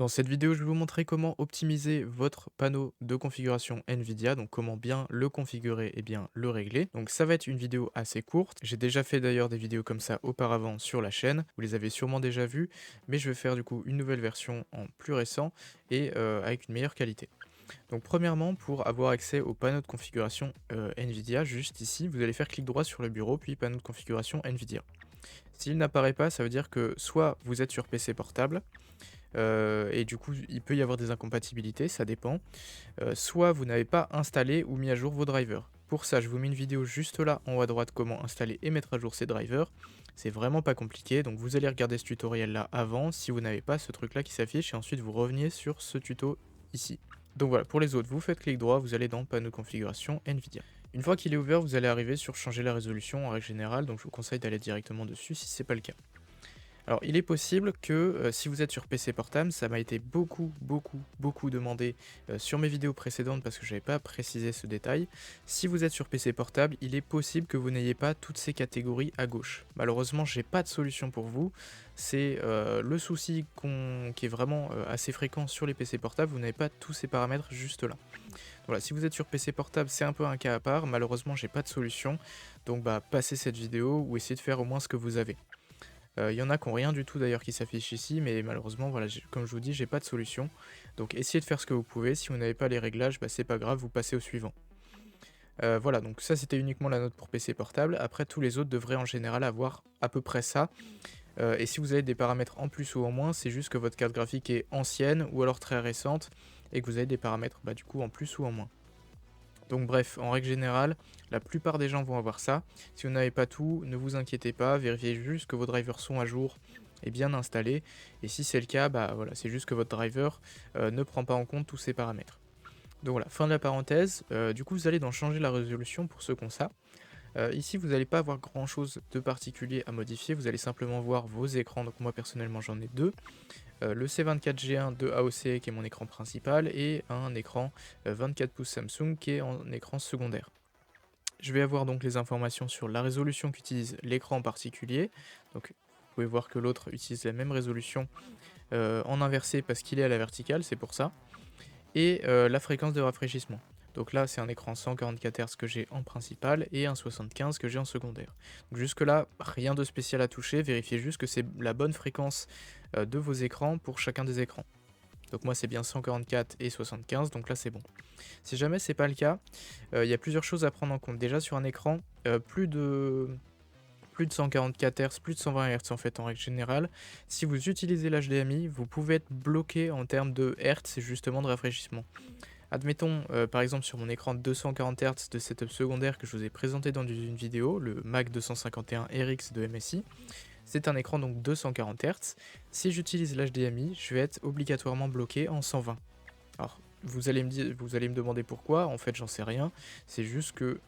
Dans cette vidéo, je vais vous montrer comment optimiser votre panneau de configuration NVIDIA, donc comment bien le configurer et bien le régler. Donc ça va être une vidéo assez courte. J'ai déjà fait d'ailleurs des vidéos comme ça auparavant sur la chaîne, vous les avez sûrement déjà vues, mais je vais faire du coup une nouvelle version en plus récent et avec une meilleure qualité. Donc premièrement, pour avoir accès au panneau de configuration NVIDIA, juste ici, vous allez faire clic droit sur le bureau, puis panneau de configuration NVIDIA. S'il n'apparaît pas, ça veut dire que soit vous êtes sur PC portable, et du coup, il peut y avoir des incompatibilités, ça dépend. Soit vous n'avez pas installé ou mis à jour vos drivers. Pour ça, je vous mets une vidéo juste là en haut à droite comment installer et mettre à jour ces drivers. C'est vraiment pas compliqué, donc vous allez regarder ce tutoriel là avant si vous n'avez pas ce truc là qui s'affiche et ensuite vous revenez sur ce tuto ici. Donc voilà, pour les autres, vous faites clic droit, vous allez dans panneau configuration NVIDIA. Une fois qu'il est ouvert, vous allez arriver sur changer la résolution en règle générale, donc je vous conseille d'aller directement dessus si c'est pas le cas. Alors, il est possible que si vous êtes sur PC portable, ça m'a été beaucoup demandé sur mes vidéos précédentes parce que j'avais pas précisé ce détail. Si vous êtes sur PC portable, il est possible que vous n'ayez pas toutes ces catégories à gauche. Malheureusement, j'ai pas de solution pour vous. C'est le souci qui est vraiment assez fréquent sur les PC portables. Vous n'avez pas tous ces paramètres juste là. Voilà, si vous êtes sur PC portable, c'est un peu un cas à part. Malheureusement, j'ai pas de solution. Donc, bah, passez cette vidéo ou essayez de faire au moins ce que vous avez. Il y en a qui ont rien du tout d'ailleurs qui s'affiche ici, mais malheureusement, voilà, comme je vous dis, j'ai pas de solution. Donc essayez de faire ce que vous pouvez. Si vous n'avez pas les réglages, bah, c'est pas grave, vous passez au suivant. Voilà, donc ça c'était uniquement la note pour PC portable. Après, tous les autres devraient en général avoir à peu près ça. Et si vous avez des paramètres en plus ou en moins, c'est juste que votre carte graphique est ancienne ou alors très récente et que vous avez des paramètres du coup en plus ou en moins. Donc bref, en règle générale, la plupart des gens vont avoir ça. Si vous n'avez pas tout, ne vous inquiétez pas, vérifiez juste que vos drivers sont à jour et bien installés. Et si c'est le cas, bah voilà, c'est juste que votre driver ne prend pas en compte tous ces paramètres. Donc voilà, fin de la parenthèse. Du coup, vous allez dans changer la résolution pour ceux qui ont ça. Ici, vous n'allez pas avoir grand chose de particulier à modifier, vous allez simplement voir vos écrans. Donc moi personnellement j'en ai deux. Le C24G1 de AOC qui est mon écran principal et un écran 24 pouces Samsung qui est en écran secondaire. Je vais avoir donc les informations sur la résolution qu'utilise l'écran en particulier. Donc vous pouvez voir que l'autre utilise la même résolution en inversé parce qu'il est à la verticale, c'est pour ça. Et la fréquence de rafraîchissement. Donc là, c'est un écran 144 Hz que j'ai en principal et un 75 que j'ai en secondaire. Donc jusque là, rien de spécial à toucher, vérifiez juste que c'est la bonne fréquence de vos écrans pour chacun des écrans. Donc moi c'est bien 144 et 75, donc là c'est bon. Si jamais c'est pas le cas, il y a plusieurs choses à prendre en compte. Déjà sur un écran, plus de 144 Hz, plus de 120 Hz en fait en règle générale. Si vous utilisez l'HDMI, vous pouvez être bloqué en termes de Hz et justement de rafraîchissement. Admettons, par exemple sur mon écran 240 Hz de setup secondaire que je vous ai présenté dans une vidéo, le Mac 251RX de MSI, c'est un écran donc 240 Hz. Si j'utilise l'HDMI, je vais être obligatoirement bloqué en 120. Alors, vous allez me demander pourquoi, en fait j'en sais rien, c'est juste que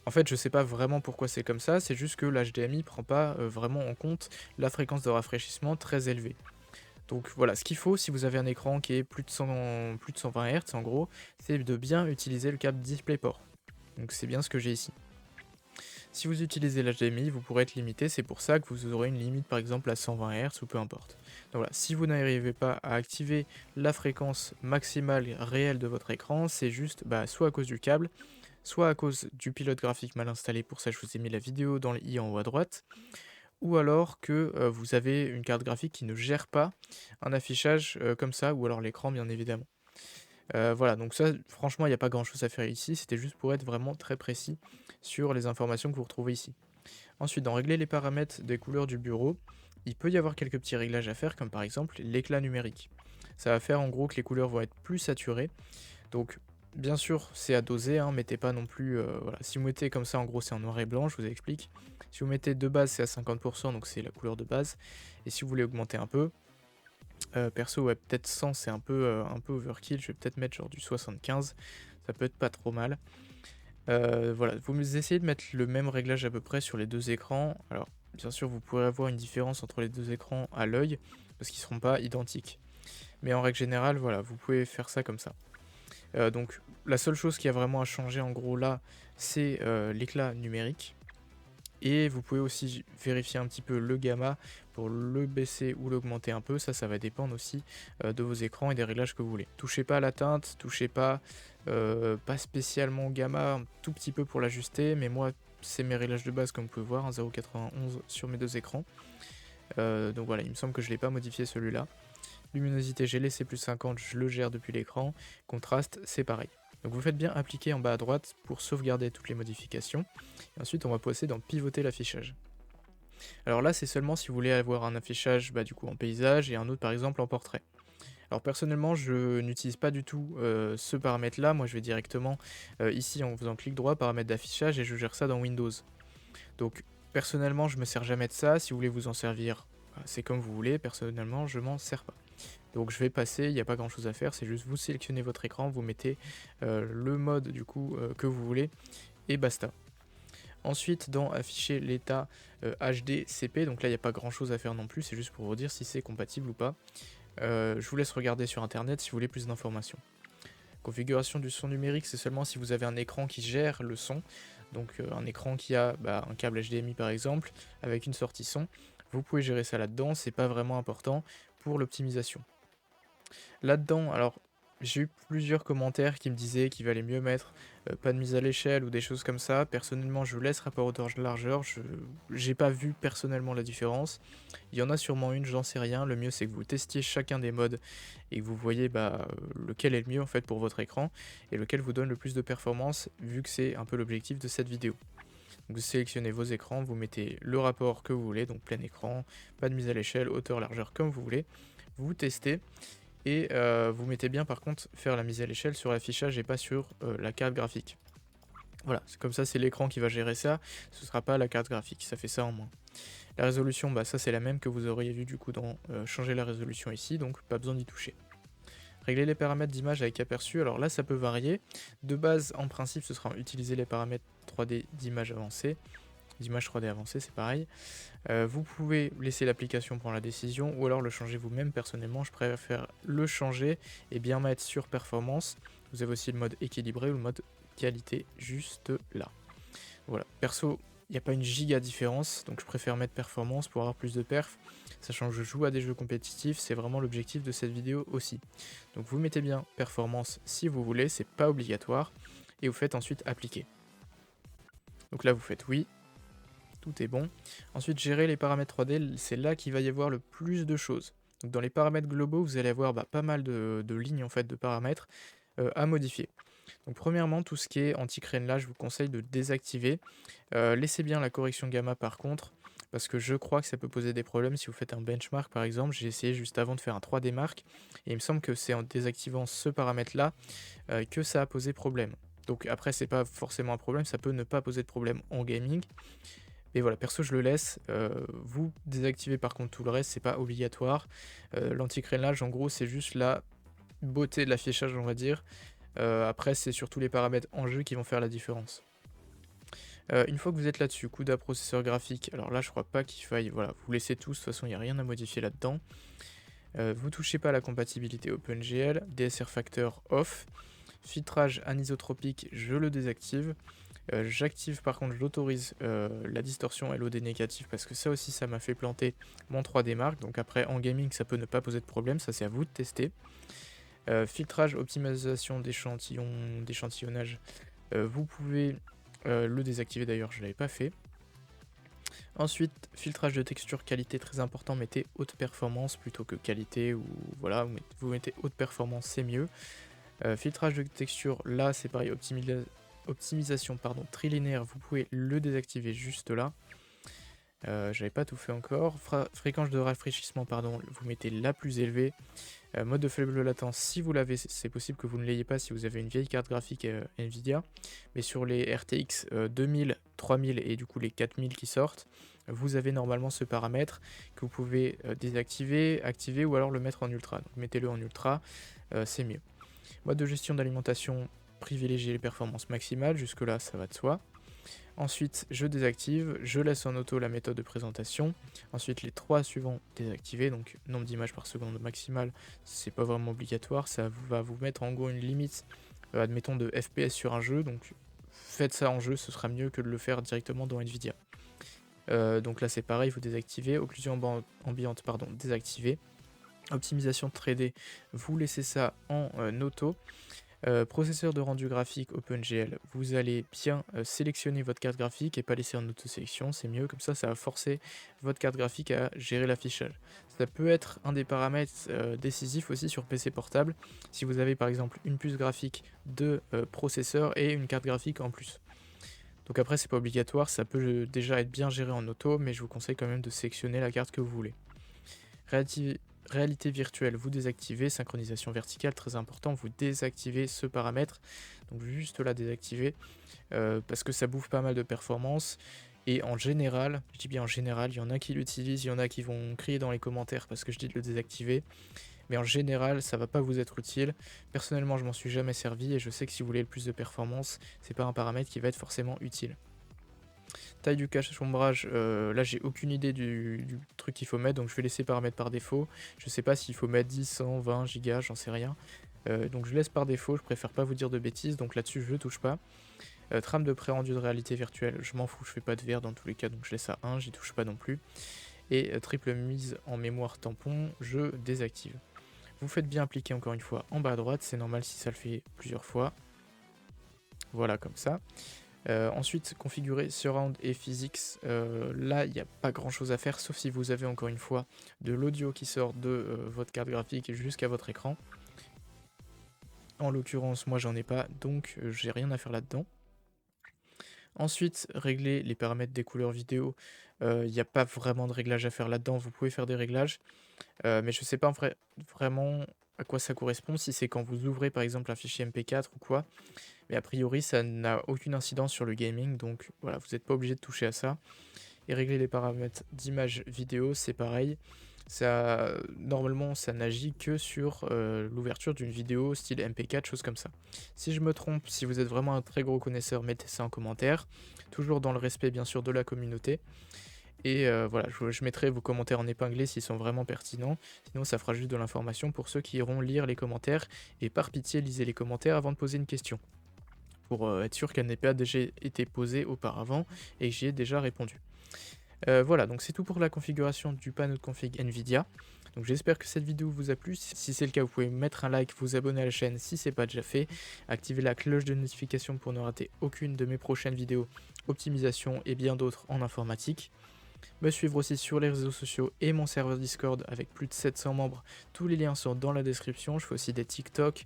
en fait, je sais pas vraiment pourquoi c'est comme ça, c'est juste que l'HDMI prend pas vraiment en compte la fréquence de rafraîchissement très élevée. Donc voilà, ce qu'il faut si vous avez un écran qui est plus de 120 Hz en gros, c'est de bien utiliser le câble DisplayPort. Donc c'est bien ce que j'ai ici. Si vous utilisez l'HDMI, vous pourrez être limité, c'est pour ça que vous aurez une limite par exemple à 120 Hz ou peu importe. Donc voilà, si vous n'arrivez pas à activer la fréquence maximale réelle de votre écran, c'est juste soit à cause du câble, soit à cause du pilote graphique mal installé, pour ça je vous ai mis la vidéo dans le i en haut à droite, ou alors que vous avez une carte graphique qui ne gère pas un affichage comme ça, ou alors l'écran bien évidemment. Voilà, donc ça franchement il n'y a pas grand chose à faire ici, c'était juste pour être vraiment très précis sur les informations que vous retrouvez ici. Ensuite, dans régler les paramètres des couleurs du bureau, il peut y avoir quelques petits réglages à faire, comme par exemple l'éclat numérique. Ça va faire en gros que les couleurs vont être plus saturées, donc bien sûr c'est à doser, hein, mettez pas non plus, voilà, si vous mettez comme ça en gros c'est en noir et blanc, je vous explique. Si vous mettez de base c'est à 50%, donc c'est la couleur de base, et si vous voulez augmenter un peu, perso ouais peut-être 100 c'est un peu overkill, je vais peut-être mettre genre du 75, ça peut être pas trop mal. Voilà, vous essayez de mettre le même réglage à peu près sur les deux écrans. Alors, bien sûr, vous pourrez avoir une différence entre les deux écrans à l'œil, parce qu'ils ne seront pas identiques. Mais en règle générale, voilà, vous pouvez faire ça comme ça. Donc, la seule chose qui a vraiment à changer en gros là, c'est l'éclat numérique. Et vous pouvez aussi vérifier un petit peu le gamma pour le baisser ou l'augmenter un peu. Ça va dépendre aussi de vos écrans et des réglages que vous voulez. Touchez pas à la teinte, touchez pas, pas spécialement au gamma, un tout petit peu pour l'ajuster, mais moi c'est mes réglages de base comme vous pouvez voir, 0,91 sur mes deux écrans. Donc voilà, il me semble que je ne l'ai pas modifié celui-là. Luminosité, j'ai laissé plus 50, je le gère depuis l'écran. Contraste, c'est pareil. Donc vous faites bien appliquer en bas à droite pour sauvegarder toutes les modifications. Et ensuite, on va passer dans pivoter l'affichage. Alors là, c'est seulement si vous voulez avoir un affichage du coup en paysage et un autre par exemple en portrait. Alors personnellement, je n'utilise pas du tout ce paramètre-là. Moi, je vais directement ici en faisant clic droit, paramètres d'affichage, et je gère ça dans Windows. Donc personnellement, je me sers jamais de ça. Si vous voulez vous en servir, c'est comme vous voulez. Personnellement, je m'en sers pas. Donc je vais passer, il n'y a pas grand chose à faire, c'est juste vous sélectionnez votre écran, vous mettez le mode du coup que vous voulez et basta. Ensuite dans afficher l'état HDCP, donc là il n'y a pas grand chose à faire non plus, c'est juste pour vous dire si c'est compatible ou pas. Je vous laisse regarder sur internet si vous voulez plus d'informations. Configuration du son numérique, c'est seulement si vous avez un écran qui gère le son, donc un écran qui a un câble HDMI par exemple, avec une sortie son. Vous pouvez gérer ça là-dedans, c'est pas vraiment important pour l'optimisation. Là-dedans, alors j'ai eu plusieurs commentaires qui me disaient qu'il valait mieux mettre pas de mise à l'échelle ou des choses comme ça. Personnellement, je laisse rapport hauteur-largeur, j'ai pas vu personnellement la différence. Il y en a sûrement une, j'en sais rien. Le mieux c'est que vous testiez chacun des modes et que vous voyez lequel est le mieux en fait pour votre écran et lequel vous donne le plus de performance vu que c'est un peu l'objectif de cette vidéo. Donc vous sélectionnez vos écrans, vous mettez le rapport que vous voulez, donc plein écran, pas de mise à l'échelle, hauteur-largeur comme vous voulez. Vous testez. Et vous mettez bien par contre faire la mise à l'échelle sur l'affichage et pas sur la carte graphique. Voilà, c'est comme ça, c'est l'écran qui va gérer ça, ce sera pas la carte graphique, ça fait ça en moins. La résolution, ça c'est la même que vous auriez vu du coup dans changer la résolution ici, donc pas besoin d'y toucher. Régler les paramètres d'image avec aperçu, alors là ça peut varier. De base, en principe, ce sera utiliser les paramètres 3D d'image avancée. D'image 3D avancée, c'est pareil. Vous pouvez laisser l'application prendre la décision ou alors le changer vous-même. Personnellement, je préfère le changer et bien mettre sur performance. Vous avez aussi le mode équilibré ou le mode qualité juste là. Voilà, perso, il n'y a pas une giga différence, donc je préfère mettre performance pour avoir plus de perf, sachant que je joue à des jeux compétitifs, c'est vraiment l'objectif de cette vidéo aussi. Donc vous mettez bien performance si vous voulez, c'est pas obligatoire, et vous faites ensuite appliquer. Donc là vous faites oui, tout est bon. Ensuite, gérer les paramètres 3D, c'est là qu'il va y avoir le plus de choses. Donc dans les paramètres globaux, vous allez avoir pas mal de lignes en fait de paramètres à modifier. Donc premièrement, tout ce qui est anti-crénelage, je vous conseille de désactiver. Laissez bien la correction gamma par contre, parce que je crois que ça peut poser des problèmes si vous faites un benchmark par exemple. J'ai essayé juste avant de faire un 3D mark, et il me semble que c'est en désactivant ce paramètre-là que ça a posé problème. Donc après, c'est pas forcément un problème, ça peut ne pas poser de problème en gaming. Et voilà, perso je le laisse, vous désactivez par contre tout le reste, c'est pas obligatoire. L'anti-crénelage en gros c'est juste la beauté de l'affichage on va dire. Après c'est surtout les paramètres en jeu qui vont faire la différence. Une fois que vous êtes là-dessus, CUDA processeur graphique, alors là je crois pas qu'il faille, voilà, vous laissez tout, de toute façon il n'y a rien à modifier là-dedans. Vous touchez pas à la compatibilité OpenGL, DSR Factor off, filtrage anisotropique je le désactive. J'active par contre, j'autorise la distorsion LOD négative parce que ça aussi ça m'a fait planter mon 3D Mark. Donc après en gaming ça peut ne pas poser de problème, ça c'est à vous de tester. Filtrage, optimisation d'échantillonnage, vous pouvez le désactiver, d'ailleurs je ne l'avais pas fait. Ensuite, filtrage de texture qualité très important, mettez haute performance plutôt que qualité, ou voilà, vous mettez haute performance, c'est mieux. Filtrage de texture, là c'est pareil, optimisation trilinéaire, vous pouvez le désactiver juste là. J'avais pas tout fait encore. Fréquence de rafraîchissement, vous mettez la plus élevée. Mode de faible latence, si vous l'avez, c'est possible que vous ne l'ayez pas si vous avez une vieille carte graphique Nvidia. Mais sur les RTX 2000, 3000 et du coup les 4000 qui sortent, vous avez normalement ce paramètre que vous pouvez désactiver, activer ou alors le mettre en ultra. Donc mettez-le en ultra, c'est mieux. Mode de gestion d'alimentation, privilégiez les performances maximales, jusque là ça va de soi. Ensuite je désactive, je laisse en auto la méthode de présentation. Ensuite les 3 suivants désactivés, donc nombre d'images par seconde maximale, c'est pas vraiment obligatoire, ça va vous mettre en gros une limite, admettons de FPS sur un jeu, donc faites ça en jeu, ce sera mieux que de le faire directement dans Nvidia. Donc là c'est pareil, vous désactivez. Occlusion ambiante, pardon, désactivée. Optimisation 3D, vous laissez ça en auto. Processeur de rendu graphique OpenGL, vous allez bien sélectionner votre carte graphique et pas laisser en auto-sélection, c'est mieux, comme ça va forcer votre carte graphique à gérer l'affichage. Ça peut être un des paramètres décisifs aussi sur PC portable, si vous avez par exemple une puce graphique de processeur et une carte graphique en plus. Donc après c'est pas obligatoire, ça peut déjà être bien géré en auto, mais je vous conseille quand même de sélectionner la carte que vous voulez. Réalité virtuelle, vous désactivez. Synchronisation verticale, très important, vous désactivez ce paramètre. Donc juste là, désactiver, parce que ça bouffe pas mal de performance. Et en général, je dis bien en général, il y en a qui l'utilisent, il y en a qui vont crier dans les commentaires parce que je dis de le désactiver. Mais en général, ça va pas vous être utile. Personnellement, je m'en suis jamais servi et je sais que si vous voulez le plus de performance, c'est pas un paramètre qui va être forcément utile. Taille du cache ombrage, là j'ai aucune idée du truc qu'il faut mettre, donc je vais laisser paramètres par défaut. Je sais pas s'il faut mettre 10, 100, 20 gigas, j'en sais rien. Donc je laisse par défaut, je préfère pas vous dire de bêtises, donc là-dessus je touche pas. Trame de pré-rendu de réalité virtuelle, je m'en fous, je fais pas de VR dans tous les cas, donc je laisse à 1, j'y touche pas non plus. Et triple mise en mémoire tampon, je désactive. Vous faites bien appliquer encore une fois en bas à droite, c'est normal si ça le fait plusieurs fois. Voilà, comme ça. Ensuite, configurer Surround et Physics. Là, il n'y a pas grand chose à faire, sauf si vous avez encore une fois de l'audio qui sort de votre carte graphique jusqu'à votre écran. En l'occurrence, moi j'en ai pas, donc j'ai rien à faire là-dedans. Ensuite, régler les paramètres des couleurs vidéo. Il n'y a pas vraiment de réglage à faire là-dedans, vous pouvez faire des réglages, mais je ne sais pas vraiment à quoi ça correspond, si c'est quand vous ouvrez par exemple un fichier MP4 ou quoi. Mais a priori, ça n'a aucune incidence sur le gaming, donc voilà, vous n'êtes pas obligé de toucher à ça. Et régler les paramètres d'image vidéo, c'est pareil. Normalement, ça n'agit que sur l'ouverture d'une vidéo style MP4, chose comme ça. Si je me trompe, si vous êtes vraiment un très gros connaisseur, mettez ça en commentaire. Toujours dans le respect, bien sûr, de la communauté. Et voilà, je mettrai vos commentaires en épinglé s'ils sont vraiment pertinents. Sinon, ça fera juste de l'information pour ceux qui iront lire les commentaires. Et par pitié, lisez les commentaires avant de poser une question, pour être sûr qu'elle n'ait pas déjà été posée auparavant et que j'y ai déjà répondu. Voilà, donc c'est tout pour la configuration du panneau de config Nvidia. Donc j'espère que cette vidéo vous a plu. Si c'est le cas, vous pouvez mettre un like, vous abonner à la chaîne si ce n'est pas déjà fait, activer la cloche de notification pour ne rater aucune de mes prochaines vidéos optimisation et bien d'autres en informatique. Me suivre aussi sur les réseaux sociaux et mon serveur Discord avec plus de 700 membres. Tous les liens sont dans la description. Je fais aussi des TikTok,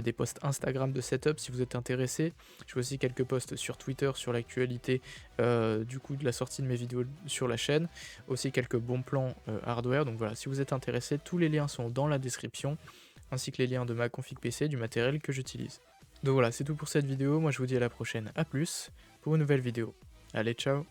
des posts Instagram de setup si vous êtes intéressé. Je fais aussi quelques posts sur Twitter sur l'actualité du coup de la sortie de mes vidéos sur la chaîne. Aussi quelques bons plans hardware. Donc voilà, si vous êtes intéressé, tous les liens sont dans la description, ainsi que les liens de ma config PC, du matériel que j'utilise. Donc voilà, c'est tout pour cette vidéo. Moi je vous dis à la prochaine. A plus pour une nouvelle vidéo. Allez, ciao!